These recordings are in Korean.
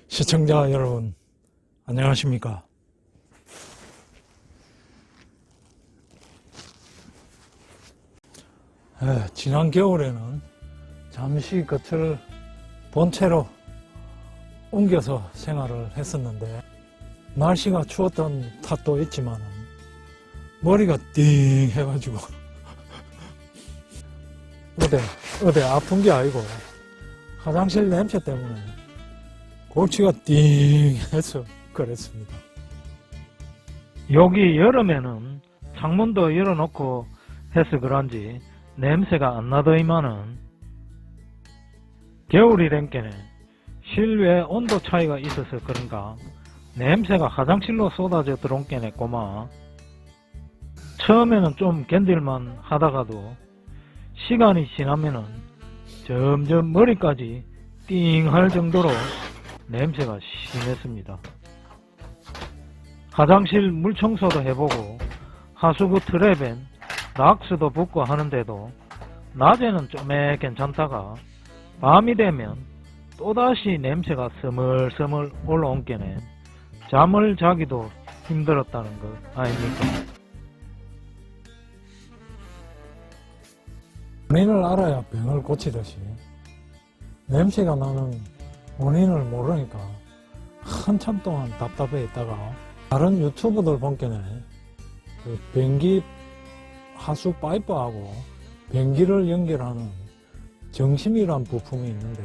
시청자 여러분, 안녕하십니까? 지난 겨울에는 잠시 겉을 본체로 옮겨서 생활을 했었는데, 날씨가 추웠던 탓도 있지만 머리가 띵 해가지고 어디 아픈 게 아니고 화장실 냄새 때문에 골치가 띵 해서 그랬습니다. 여기 여름에는 창문도 열어놓고 해서 그런지 냄새가 안 나더니만은 겨울이 된께네 실외 온도 차이가 있어서 그런가 냄새가 화장실로 쏟아져 들어온 게네 꼬마. 처음에는 좀 견딜만 하다가도 시간이 지나면은 점점 머리까지 띵할 정도로 냄새가 심했습니다. 화장실 물청소도 해보고 하수구 트랩엔 락스도 붓고 하는데도 낮에는 좀 괜찮다가 밤이 되면 또다시 냄새가 스물스물 올라온 게네 잠을 자기도 힘들었다는 거 아닙니까? 원인을 알아야 병을 고치듯이 냄새가 나는 원인을 모르니까 한참 동안 답답해 있다가 다른 유튜버들 본게네 그 변기 하수 파이프하고 변기를 연결하는 정심이란 부품이 있는데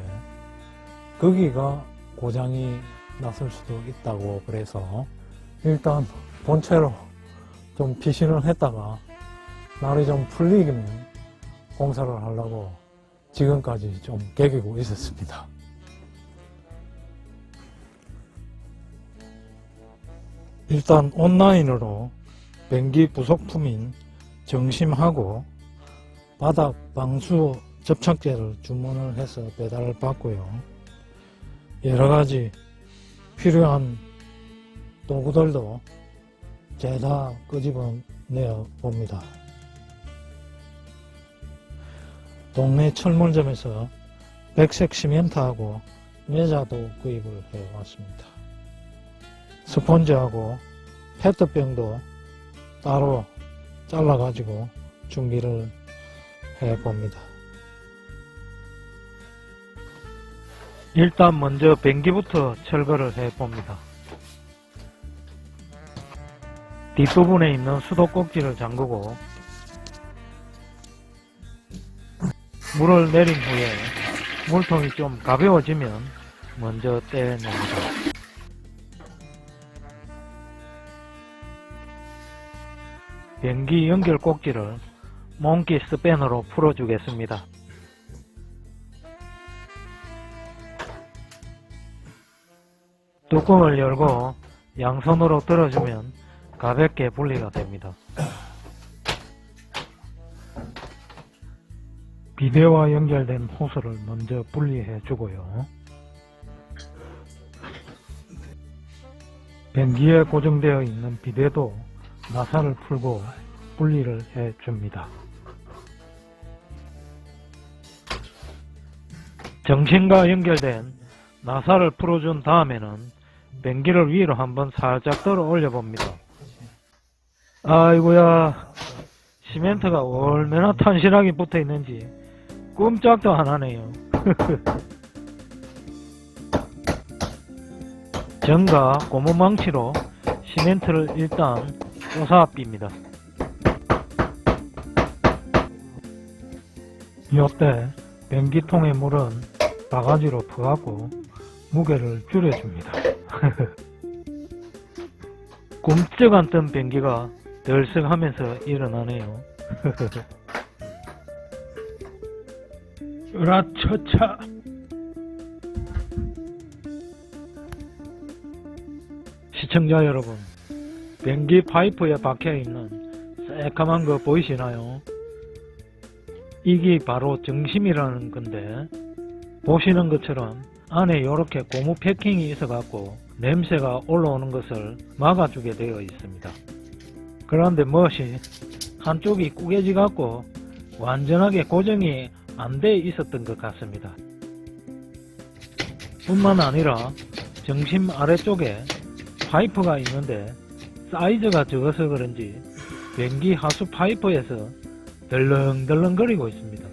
거기가 고장이 났을 수도 있다고 그래서 일단 본체로 좀 피신을 했다가 날이 좀 풀리면 공사를 하려고 지금까지 좀 개기고 있었습니다. 일단 온라인으로 변기 부속품인 정심하고 바닥 방수 접착제를 주문을 해서 배달을 받고요. 여러가지 필요한 도구들도 죄다 끄집어내어 봅니다. 동네 철물점에서 백색 시멘트하고 매자도 구입을 해왔습니다. 스펀지하고 페트병도 따로 잘라가지고 준비를 해봅니다. 일단 먼저 변기부터 철거를 해봅니다. 뒷부분에 있는 수도꼭지를 잠그고 물을 내린 후에 물통이 좀 가벼워지면 먼저 떼냅니다. 변기 연결 꼭지를 몽키 스패너로 풀어주겠습니다. 뚜껑을 열고 양손으로 들어주면 가볍게 분리가 됩니다. 비데와 연결된 호스를 먼저 분리해 주고요. 변기에 고정되어 있는 비데도 나사를 풀고 분리를 해 줍니다. 정심과 연결된 나사를 풀어준 다음에는 변기를 위로 한번 살짝 들어 올려봅니다. 아이고야, 시멘트가 얼마나 탄실하게 붙어 있는지 꼼짝도 안 하네요. 전과 고무망치로 시멘트를 일단 쪼사빕니다. 이때 변기통의 물은 바가지로 퍼갖고 무게를 줄여줍니다. 꼼짝 않던 변기가 덜썩하면서 일어나네요. 으라차차. 시청자 여러분, 변기 파이프에 박혀있는 새까만 거 보이시나요? 이게 바로 정심이라는 건데 보시는 것처럼 안에 이렇게 고무 패킹이 있어 갖고 냄새가 올라오는 것을 막아주게 되어 있습니다. 그런데 멋이 한쪽이 구겨지 갖고 완전하게 고정이 안 돼 있었던 것 같습니다. 뿐만 아니라 정심 아래쪽에 파이프가 있는데 사이즈가 적어서 그런지 변기 하수 파이프에서 덜렁덜렁거리고 있습니다.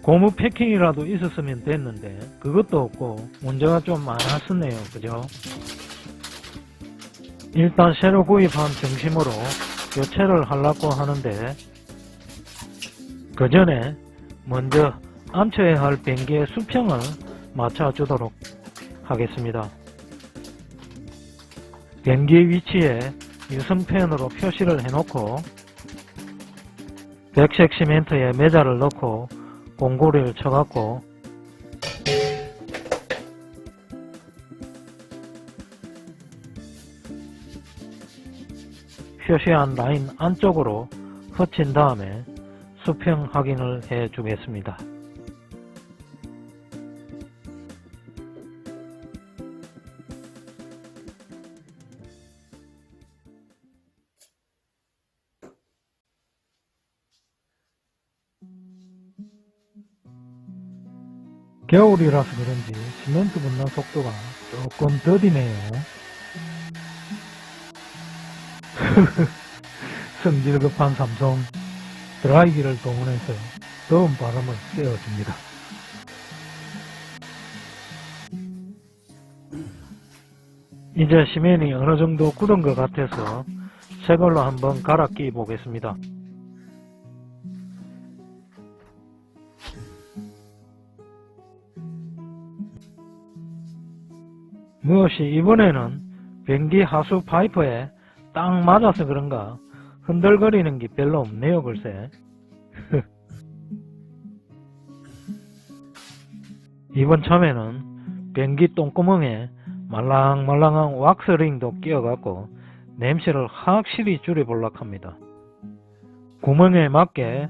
고무 패킹이라도 있었으면 됐는데 그것도 없고 문제가 좀 많았었네요. 그죠? 일단 새로 구입한 정심으로 교체를 하려고 하는데 그 전에 먼저 안쳐야 할 변기의 수평을 맞춰주도록 하겠습니다. 변기 위치에 유성펜으로 표시를 해놓고 백색 시멘트에 매자를 넣고 공고리를 쳐갖고 표시한 라인 안쪽으로 흩친 다음에 수평 확인을 해 주겠습니다. 겨울이라서 그런지 시멘트 붙는 속도가 조금 더디네요. 성질 급한 삼성 드라이기를 동원해서 더운 바람을 쐬어줍니다. 이제 시멘이 어느 정도 굳은 것 같아서 새걸로 한번 갈아 끼 보겠습니다. 무엇이 이번에는 변기 하수 파이프에 딱 맞아서 그런가 흔들거리는 게 별로 없네요. 글쎄. 이번 참에는 변기 똥구멍에 말랑말랑한 왁스링도 끼워갖고 냄새를 확실히 줄여보려고 합니다. 구멍에 맞게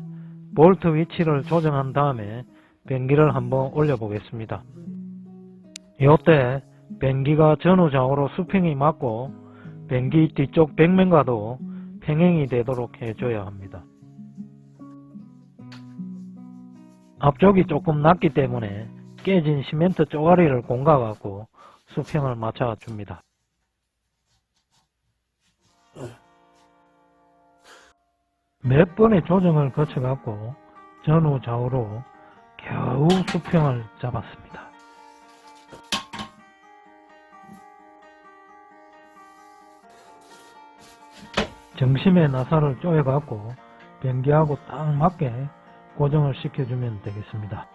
볼트 위치를 조정한 다음에 변기를 한번 올려보겠습니다. 이때 변기가 전후좌우로 수평이 맞고 변기 뒤쪽 벽면과도 평행이 되도록 해줘야 합니다. 앞쪽이 조금 낮기 때문에 깨진 시멘트 쪼가리를 공가갖고 수평을 맞춰줍니다. 몇 번의 조정을 거쳐갖고 전후좌우로 겨우 수평을 잡았습니다. 정심의 나사를 조여갖고 변기하고 딱 맞게 고정을 시켜주면 되겠습니다.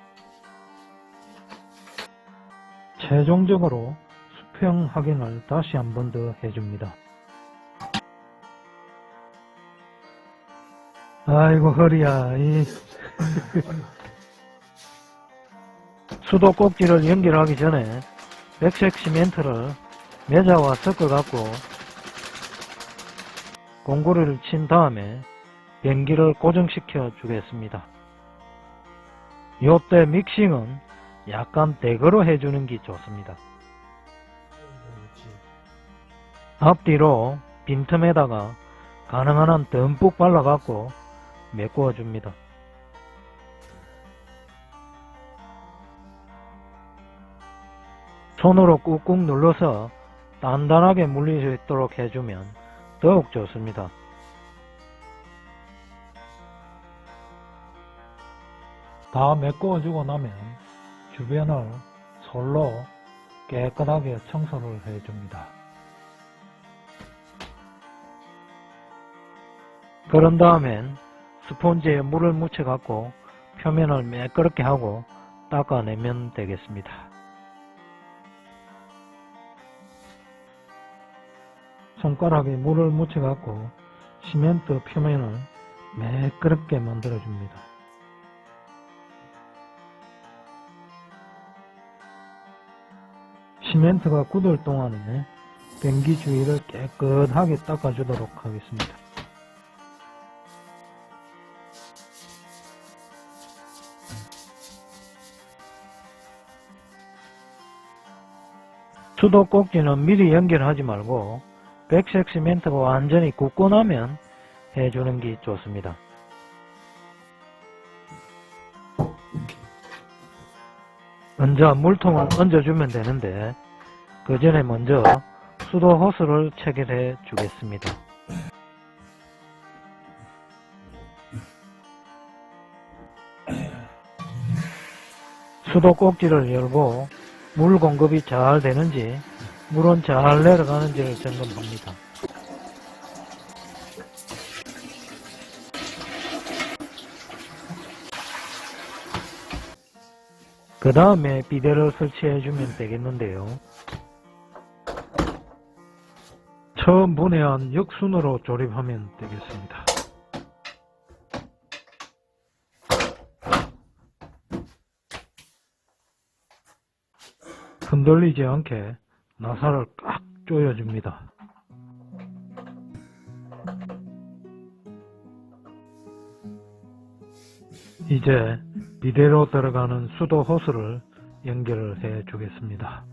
최종적으로 수평 확인을 다시 한 번 더 해줍니다. 아이고 허리야. 수도 꼭지를 연결하기 전에 백색 시멘트를 매자와 섞어갖고 공구리를 친 다음에 변기를 고정시켜 주겠습니다. 요때 믹싱은 약간 대거로 해주는 게 좋습니다. 앞뒤로 빈틈에다가 가능한 한 듬뿍 발라갖고 메꾸어 줍니다. 손으로 꾹꾹 눌러서 단단하게 물릴 수 있도록 해주면 더욱 좋습니다. 다 메꾸어주고 나면 주변을 솔로 깨끗하게 청소를 해줍니다. 그런 다음엔 스펀지에 물을 묻혀갖고 표면을 매끄럽게 하고 닦아내면 되겠습니다. 손가락에 물을 묻혀갖고 시멘트 표면을 매끄럽게 만들어줍니다. 시멘트가 굳을 동안에 변기 주위를 깨끗하게 닦아주도록 하겠습니다. 수도 꼭지는 미리 연결하지 말고 백색 시멘트가 완전히 굳고 나면 해주는 게 좋습니다. 먼저 물통을 얹어주면 되는데 그 전에 먼저 수도 호스를 체결해 주겠습니다. 수도 꼭지를 열고 물 공급이 잘 되는지, 물은 잘 내려가는지를 점검합니다. 그 다음에 비데를 설치해주면 되겠는데요. 처음 분해한 역순으로 조립하면 되겠습니다. 흔들리지 않게 나사를 꽉 조여줍니다. 이제 비데로 들어가는 수도 호스를 연결을 해 주겠습니다.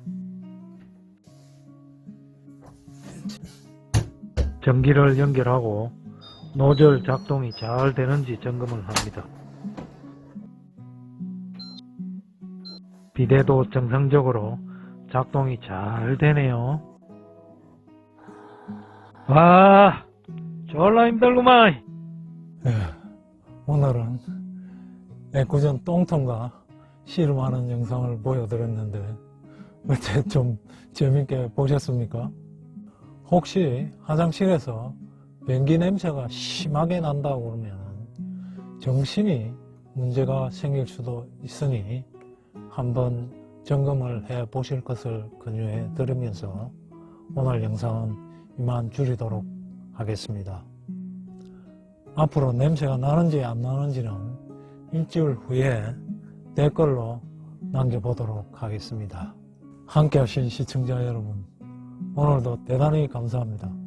전기를 연결하고 노즐 작동이 잘 되는지 점검을 합니다. 비데도 정상적으로 작동이 잘 되네요. 와, 졸라 힘들구만. 오늘은 애꿎은 똥통과 씨름하는 영상을 보여드렸는데 어째 좀 재밌게 보셨습니까? 혹시 화장실에서 변기 냄새가 심하게 난다고 그러면 정신이 문제가 생길 수도 있으니 한번 점검을 해 보실 것을 권유해 드리면서 오늘 영상은 이만 줄이도록 하겠습니다. 앞으로 냄새가 나는지 안 나는지는 일주일 후에 댓글로 남겨보도록 하겠습니다. 함께 하신 시청자 여러분, 오늘도 대단히 감사합니다.